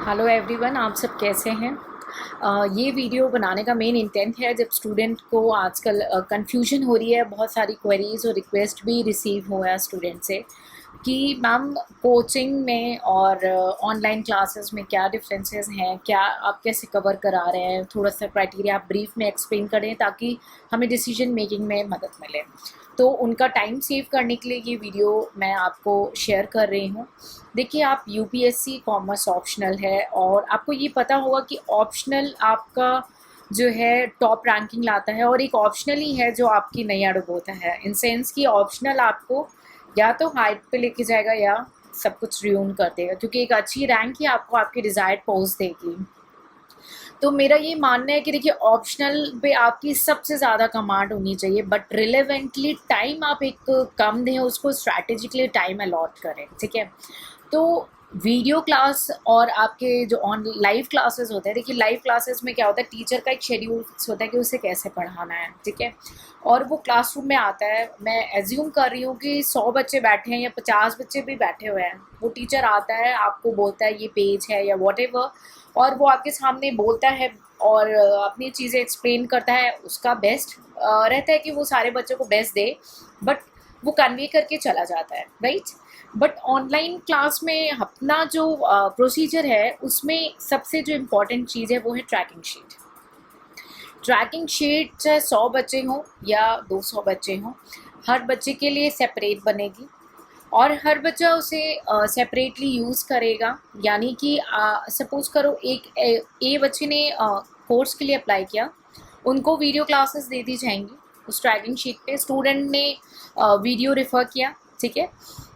Hello everyone, आप सब कैसे हैं। ये वीडियो बनाने का मेन इंटेंट है जब स्टूडेंट को आजकल कंफ्यूजन हो रही है, बहुत सारी क्वेरीज और रिक्वेस्ट भी रिसीव हुआ है स्टूडेंट से कि मैम कोचिंग में और ऑनलाइन क्लासेस में क्या डिफरेंसेस हैं, क्या आप कैसे कवर करा रहे हैं, थोड़ा सा क्राइटेरिया आप ब्रीफ में एक्सप्लेन करें ताकि हमें डिसीजन मेकिंग में मदद मिले। तो उनका टाइम सेव करने के लिए ये वीडियो मैं आपको शेयर कर रही हूँ। देखिए, आप यूपीएससी कॉमर्स ऑप्शनल है और आपको ये पता होगा कि ऑप्शनल आपका जो है टॉप रैंकिंग लाता है और एक ऑप्शनल ही है जो आपकी नैया डुबोता है, इन सेंस कि ऑप्शनल आपको या तो हाइट पे लेके जाएगा या सब कुछ रियून कर देगा, क्योंकि एक अच्छी रैंक ही आपको आपकी डिज़ायर्ड पोस्ट देगी। तो मेरा ये मानना है कि देखिए, ऑप्शनल पे आपकी सबसे ज़्यादा कमांड होनी चाहिए, बट रिलेवेंटली टाइम आप एक कम दें, उसको स्ट्रैटेजिकली टाइम अलॉट करें, ठीक है। तो वीडियो क्लास और आपके जो ऑन लाइव क्लासेस होते हैं, देखिए लाइव क्लासेस में क्या होता है, टीचर का एक शेड्यूल फिक्स होता है कि उसे कैसे पढ़ाना है, ठीक है। और वो क्लासरूम में आता है, मैं एज्यूम कर रही हूँ कि 100 बच्चे बैठे हैं या 50 बच्चे भी बैठे हुए हैं, वो टीचर आता है, आपको बोलता है ये पेज है या वॉटेवर, और वो आपके सामने बोलता है और अपनी चीज़ें एक्सप्लेन करता है। उसका बेस्ट रहता है कि वो सारे बच्चों को बेस्ट दे, बट वो कन्वे करके चला जाता है, राइट। बट ऑनलाइन क्लास में अपना जो प्रोसीजर है, उसमें सबसे जो इम्पोर्टेंट चीज़ है वो है ट्रैकिंग शीट। ट्रैकिंग शीट चाहे 100 बच्चे हों या 200 बच्चे हों, हर बच्चे के लिए सेपरेट बनेगी और हर बच्चा उसे सेपरेटली यूज़ करेगा। यानी कि सपोज़ करो एक ए बच्चे ने कोर्स के लिए अप्लाई किया, उनको वीडियो क्लासेस दे दी जाएंगी उस ट्रैकिंग शीट पे। स्टूडेंट ने वीडियो रेफ़र किया, ठीक है,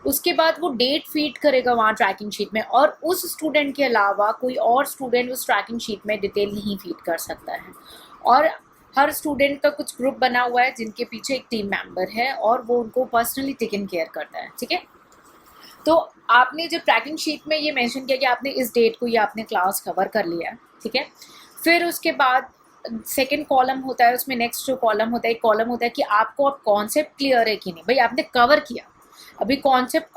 उसके बाद वो डेट फीड करेगा वहाँ ट्रैकिंग शीट में, और उस स्टूडेंट के अलावा कोई और स्टूडेंट उस ट्रैकिंग शीट में डिटेल नहीं फीड कर सकता है। और हर स्टूडेंट का कुछ ग्रुप बना हुआ है जिनके पीछे एक टीम मेंबर है और वो उनको पर्सनली टेक इन केयर करता है, ठीक है। तो आपने जब ट्रैकिंग शीट में ये मेंशन किया कि आपने इस डेट को ये आपने क्लास कवर कर लिया है, ठीक है, फिर उसके बाद सेकंड कॉलम होता है, उसमें नेक्स्ट जो कॉलम होता है, एक कॉलम होता है कि आपको अब कॉन्सेप्ट क्लियर है कि नहीं। भाई आपने कवर किया, अभी कॉन्सेप्ट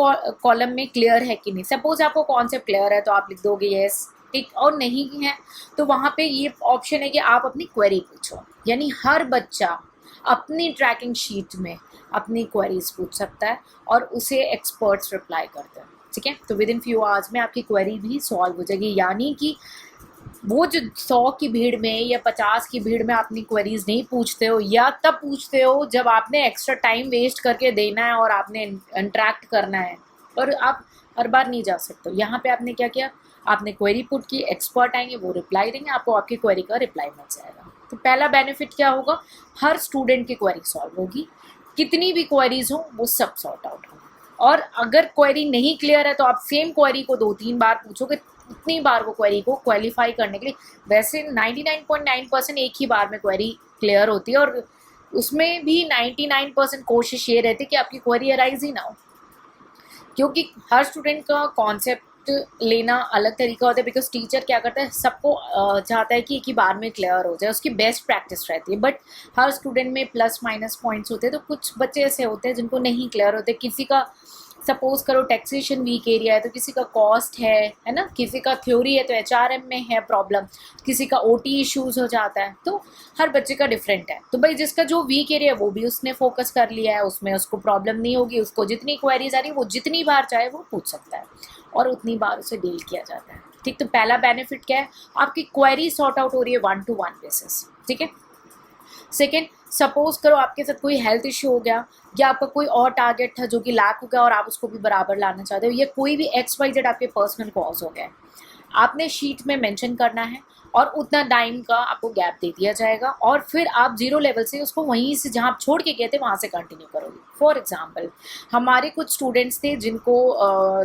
कॉलम में क्लियर है कि नहीं। सपोज आपको कॉन्सेप्ट क्लियर है तो आप लिख दोगे यस, ठीक, और नहीं है तो वहाँ पे ये ऑप्शन है कि आप अपनी क्वेरी पूछो। यानी हर बच्चा अपनी ट्रैकिंग शीट में अपनी क्वेरीज पूछ सकता है और उसे एक्सपर्ट्स रिप्लाई करते हैं, ठीक है। तो विद इन फ्यू आवर्स में आपकी क्वेरी भी सॉल्व हो जाएगी। यानी कि वो जो 100 की भीड़ में या 50 की भीड़ में अपनी क्वेरीज नहीं पूछते हो, या तब पूछते हो जब आपने एक्स्ट्रा टाइम वेस्ट करके देना है और आपने इंटरेक्ट करना है, और आप हर बार नहीं जा सकते। यहाँ पे आपने क्या किया, आपने क्वेरी पुट की, एक्सपर्ट आएंगे, वो रिप्लाई देंगे, आपको आपकी क्वेरी का रिप्लाई मिल जाएगा। तो पहला बेनिफिट क्या होगा, हर स्टूडेंट की क्वेरी सॉल्व होगी, कितनी भी क्वेरीज हो वो सब सॉर्ट आउट होगी। और अगर क्वेरी नहीं क्लियर है तो आप सेम क्वेरी को 2-3 बार पूछोगे, उतनी बार वो क्वेरी को क्वालिफाई करने के लिए। वैसे 99.9% एक ही बार में क्वेरी क्लियर होती है, और उसमें भी 99% कोशिश ये रहती है कि आपकी क्वेरी अराइज ही ना हो, क्योंकि हर स्टूडेंट का कॉन्सेप्ट लेना अलग तरीका होता है। बिकॉज टीचर क्या करता है, सबको चाहता है कि एक ही बार में क्लियर हो जाए, उसकी बेस्ट प्रैक्टिस रहती है। बट हर स्टूडेंट में प्लस माइनस पॉइंट्स होते हैं, तो कुछ बच्चे ऐसे होते हैं जिनको नहीं क्लियर होते। किसी का सपोज करो टैक्सेशन वीक एरिया है तो किसी का कॉस्ट है ना, किसी का थ्योरी है तो एचआरएम में है प्रॉब्लम, किसी का ओटी इश्यूज हो जाता है। तो हर बच्चे का डिफरेंट है। तो भाई जिसका जो वीक एरिया है वो भी उसने फोकस कर लिया है, उसमें उसको प्रॉब्लम नहीं होगी, उसको जितनी क्वेरीज आ रही है वो जितनी बार चाहे वो पूछ सकता है और उतनी बार उसे डील किया जाता है, ठीक। तो पहला बेनिफिट क्या है, आपकी क्वेरी सॉर्ट आउट हो रही है 1-to-1 बेसिस, ठीक है। सेकेंड, सपोज करो आपके साथ कोई हेल्थ इश्यू हो गया, या आपका कोई और टारगेट था जो कि लैक हो गया और आप उसको भी बराबर लाना चाहते हो, या कोई भी XYZ आपके पर्सनल कॉज हो गया, आपने शीट में मेंशन करना है और उतना टाइम का आपको गैप दे दिया जाएगा, और फिर आप 0 लेवल से उसको वहीं से जहाँ आप छोड़ के गए थे वहाँ से कंटिन्यू करोगे। फॉर एग्जाम्पल, हमारे कुछ स्टूडेंट्स थे जिनको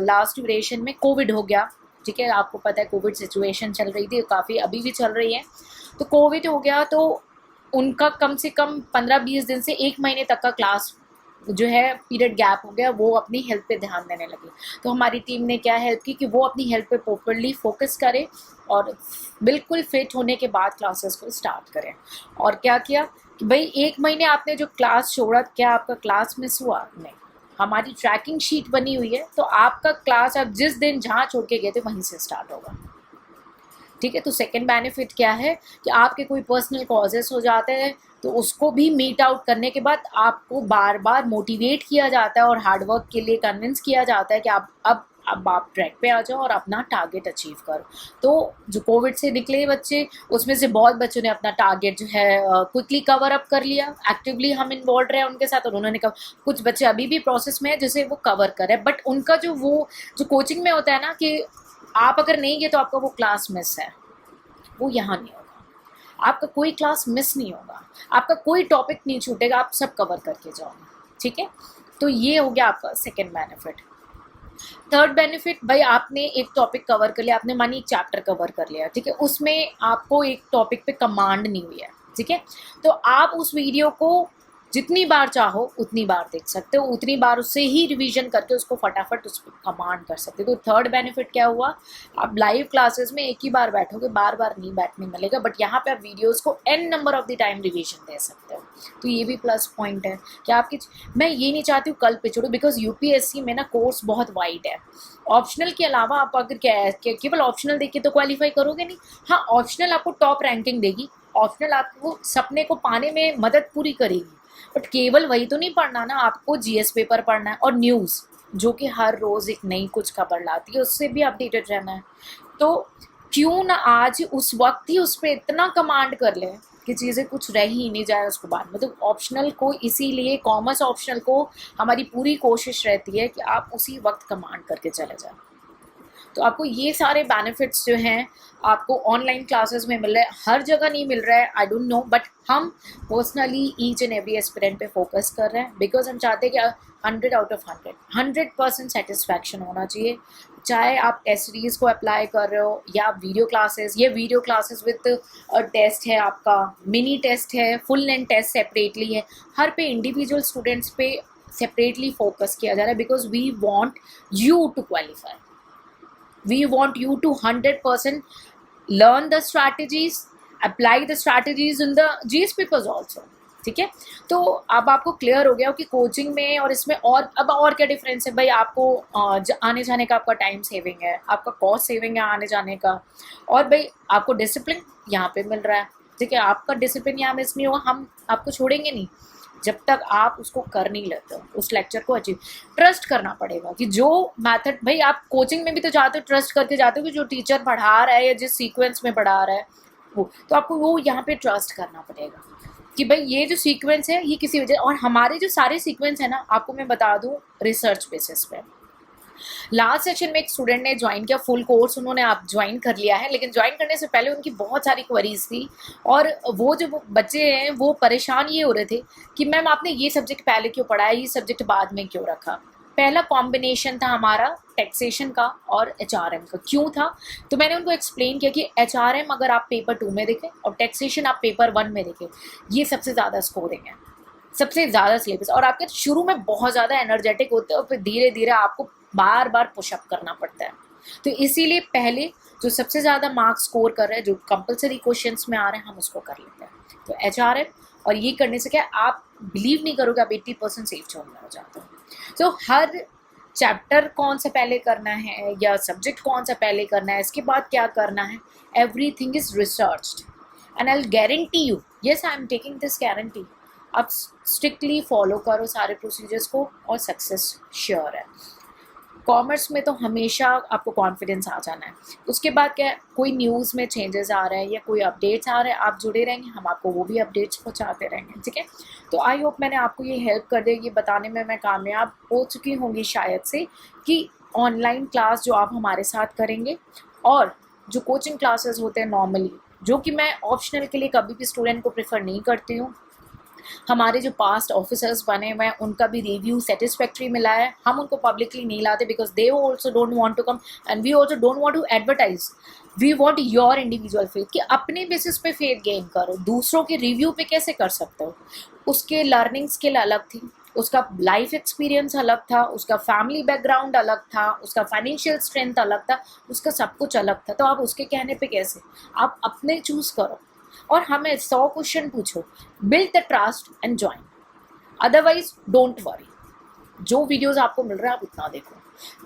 लास्ट ड्यूरेशन में कोविड हो गया, ठीक है। आपको पता है कोविड सिचुएशन चल रही थी, काफ़ी अभी भी चल रही है। तो कोविड हो गया तो उनका कम से कम 15-20 दिन से 1 महीने तक का क्लास जो है पीरियड गैप हो गया, वो अपनी हेल्थ पे ध्यान देने लगे। तो हमारी टीम ने क्या हेल्प की कि वो अपनी हेल्थ पे प्रॉपरली फोकस करें और बिल्कुल फिट होने के बाद क्लासेस को स्टार्ट करें। और क्या किया कि भाई 1 महीने आपने जो क्लास छोड़ा, क्या आपका क्लास मिस हुआ? नहीं, हमारी ट्रैकिंग शीट बनी हुई है, तो आपका क्लास आप जिस दिन जहाँ छोड़ के गए थे वहीं से स्टार्ट होगा। ठीक है। तो सेकंड बेनिफिट क्या है कि आपके कोई पर्सनल कॉजेस हो जाते हैं तो उसको भी मीट आउट करने के बाद आपको बार बार मोटिवेट किया जाता है और हार्डवर्क के लिए कन्विंस किया जाता है कि अब आप ट्रैक पे आ जाओ और अपना टारगेट अचीव करो। तो जो कोविड से निकले बच्चे, उसमें से बहुत बच्चों ने अपना टारगेट जो है क्विकली कवर अप कर लिया। एक्टिवली हम इन्वॉल्व रहे उनके साथ और उन्होंने कुछ बच्चे अभी भी प्रोसेस में है जिसे वो कवर करे, बट उनका जो कोचिंग में होता है ना कि आप अगर नहीं गए तो आपका वो क्लास मिस है, वो यहाँ नहीं होगा। आपका कोई क्लास मिस नहीं होगा, आपका कोई टॉपिक नहीं छूटेगा, आप सब कवर करके जाओगे, ठीक है। तो ये हो गया आपका सेकेंड बेनिफिट। थर्ड बेनिफिट, भाई आपने एक टॉपिक कवर कर लिया, आपने मानी एक चैप्टर कवर कर लिया, ठीक है, उसमें आपको एक टॉपिक पे कमांड नहीं हुई है, ठीक है, तो आप उस वीडियो को जितनी बार चाहो उतनी बार देख सकते हो, उतनी बार उससे ही रिवीजन करके उसको फटाफट उस पर कमांड कर सकते हो। तो थर्ड बेनिफिट क्या हुआ, आप लाइव क्लासेस में एक ही बार बैठोगे, बार बार नहीं बैठने मिलेगा, बट यहाँ पे आप वीडियोस को n number of the time revision दे सकते हो। तो ये भी प्लस पॉइंट है कि आपकी, मैं ये नहीं चाहती हूँ कल पे छोड़ो, बिकॉज यूपीएससी में ना कोर्स बहुत वाइड है। ऑप्शनल के अलावा आप अगर केवल ऑप्शनल देख के तो क्वालिफाई करोगे नहीं। हाँ, ऑप्शनल आपको टॉप रैंकिंग देगी, ऑप्शनल आपको सपने को पाने में मदद पूरी करेगी, बट केवल वही तो नहीं पढ़ना ना, आपको जीएस पेपर पढ़ना है और न्यूज़ जो कि हर रोज़ एक नई कुछ खबर लाती है, उससे भी अपडेटेड रहना है। तो क्यों ना आज उस वक्त ही उस पर इतना कमांड कर लें कि चीज़ें कुछ रह ही नहीं जाए उसको बाद में। तो ऑप्शनल को, इसीलिए कॉमर्स ऑप्शनल को हमारी पूरी कोशिश रहती है कि आप उसी वक्त कमांड करके चले जाएं। तो आपको ये सारे बेनिफिट्स जो हैं आपको ऑनलाइन क्लासेस में मिल रहे हैं, हर जगह नहीं मिल रहा है, आई डोंट नो, बट हम personally each and every aspirant पे फोकस कर रहे हैं, बिकॉज हम चाहते हैं कि 100 आउट ऑफ 100% सेटिस्फैक्शन होना चाहिए। चाहे आप टेस्ट सीरीज़ को अप्लाई कर रहे हो या वीडियो क्लासेस, ये वीडियो क्लासेस विद टेस्ट है, आपका मिनी टेस्ट है, फुल लेंथ टेस्ट सेपरेटली है, हर पे इंडिविजुअल स्टूडेंट्स पे सेपरेटली फोकस किया जा रहा है, because we want you to qualify, we want you to 100% learn the strategies, apply the strategies in the GS papers also, ठीक है। तो अब आपको क्लियर हो गया हो कि कोचिंग में और इसमें और अब और क्या डिफरेंस है। भाई आपको आने जाने का आपका टाइम सेविंग है, आपका कॉस्ट सेविंग है आने जाने का, और भाई आपको डिसिप्लिन यहाँ पे मिल रहा है, ठीक है। आपका डिसिप्लिन यहाँ मिस नहीं होगा, हम आपको छोड़ेंगे नहीं जब तक आप उसको कर नहीं लेते हो, उस लेक्चर को अचीव। ट्रस्ट करना पड़ेगा कि जो मेथड, भाई आप कोचिंग में भी तो जाते हो ट्रस्ट करके जाते हो कि जो टीचर पढ़ा रहा है या जिस सीक्वेंस में पढ़ा रहा है वो, तो आपको वो यहाँ पे ट्रस्ट करना पड़ेगा कि भाई ये जो सीक्वेंस है ये किसी वजह, और हमारे जो सारे सीक्वेंस है ना, आपको मैं बता दूँ रिसर्च बेसिस पे। लास्ट सेशन में एक स्टूडेंट ने ज्वाइन किया, फुल कोर्स उन्होंने आप ज्वाइन कर लिया है, लेकिन ज्वाइन करने से पहले उनकी बहुत सारी क्वेरीज थी, और वो जो बच्चे हैं वो परेशान ये हो रहे थे कि मैम आपने ये सब्जेक्ट पहले क्यों पढ़ाया, ये सब्जेक्ट बाद में क्यों रखा। पहला कॉम्बिनेशन था हमारा टैक्सेशन का और एचआरएम का। क्यों था, तो मैंने उनको एक्सप्लेन किया कि एचआरएम अगर आप पेपर 2 में देखें और टैक्सेशन आप पेपर 1 में देखें, ये सबसे ज़्यादा स्कोरिंग है, सबसे ज़्यादा सिलेबस, और आपके शुरू में बहुत ज़्यादा एनर्जेटिक होते हैं और फिर धीरे धीरे आपको बार बार पुशअप करना पड़ता है। तो इसीलिए पहले जो सबसे ज़्यादा मार्क्स स्कोर कर रहे हैं, जो कंपलसरी क्वेश्चंस में आ रहे हैं, हम उसको कर लेते हैं। तो एचआरएम, और ये करने से क्या आप बिलीव नहीं करोगे, आप 80% सेफ जोन में हो जाते हो। तो हर चैप्टर कौन सा पहले करना है या सब्जेक्ट कौन सा पहले करना है, इसके बाद क्या करना है, everything is researched and I will guarantee you, yes I am taking this guarantee, आप स्ट्रिक्टली फॉलो करो सारे प्रोसीजर्स को और सक्सेस श्योर है। कॉमर्स में तो हमेशा आपको कॉन्फिडेंस आ जाना है। उसके बाद क्या, कोई न्यूज़ में चेंजेस आ रहे हैं या कोई अपडेट्स आ रहे हैं, आप जुड़े रहेंगे, हम आपको वो भी अपडेट्स पहुंचाते रहेंगे, ठीक है। तो आई होप मैंने आपको ये हेल्प कर दे, ये बताने में मैं कामयाब हो चुकी होंगी शायद से, कि ऑनलाइन क्लास जो आप हमारे साथ करेंगे और जो कोचिंग क्लासेस होते हैं नॉर्मली, जो कि मैं ऑप्शनल के लिए कभी भी स्टूडेंट को प्रेफर नहीं करती हूँ, हमारे जो पास्ट ऑफिसर्स बने हुए हैं उनका भी रिव्यू सेटिस्फैक्ट्री मिला है, हम उनको पब्लिकली नहीं लाते because they also don't want to come and we also don't want to advertise, we want your individual faith, कि अपने बेसिस पे फेथ गेन करो। दूसरों के रिव्यू पे कैसे कर सकते हो, उसके लर्निंग स्किल अलग थी, उसका लाइफ एक्सपीरियंस अलग था, उसका फैमिली बैकग्राउंड अलग था, उसका फाइनेंशियल स्ट्रेंथ अलग था, उसका सब कुछ अलग था। तो आप उसके कहने पे कैसे, आप अपने चूज़ करो और हमें 100 क्वेश्चन पूछो, build the trust and join, otherwise don't worry. जो वीडियोस आपको मिल रहा है आप उतना देखो,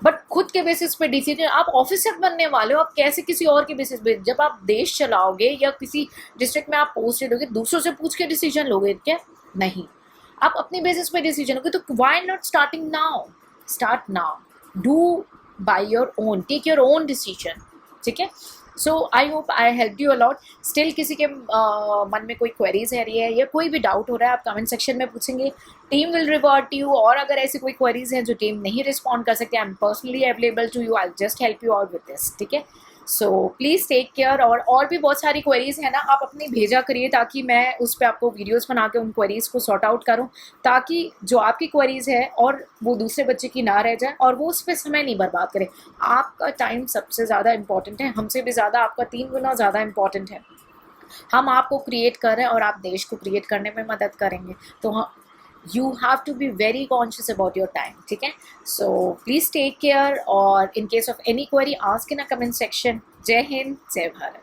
बट खुद के बेसिस पे डिसीजन, आप ऑफिसर बनने वाले हो, आप कैसे किसी और के बेसिस पे, जब आप देश चलाओगे या किसी डिस्ट्रिक्ट में आप पोस्टेड होगे दूसरों से पूछ के डिसीजन लोगे क्या? नहीं, आप अपनी बेसिस पे डिसीजन होगे। तो why not starting now? Start now, do by your own, take your own decision, ठीक है। So I hope I help you a lot. Still किसी के मन में कोई क्वेरीज है रही है या कोई भी डाउट हो रहा है, आप कमेंट सेक्शन में पूछेंगे, टीम विल रिवर्ट यू। और अगर ऐसी कोई क्वेरीज हैं जो टीम नहीं रिस्पॉन्ड कर सकते, I am personally available to you, I just help you out with this, ठीक है। So please take care. और भी बहुत सारी क्वेरीज है ना, आप अपनी भेजा करिए ताकि मैं उस पर आपको वीडियोस बना के उन क्वेरीज को सॉर्ट आउट करूं, ताकि जो आपकी क्वेरीज है और वो दूसरे बच्चे की ना रह जाए और वो उस पर समय नहीं बर्बाद करे। आपका टाइम सबसे ज़्यादा इंपॉर्टेंट है, हमसे भी ज़्यादा आपका 3 गुना ज़्यादा इंपॉर्टेंट है। हम आपको क्रिएट कर रहे हैं और आप देश को क्रिएट करने में मदद करेंगे। तो you have to be very conscious about your time, ठीक है। So please take care, और in case of any query ask in a comment section. जय हिंद, जय भारत।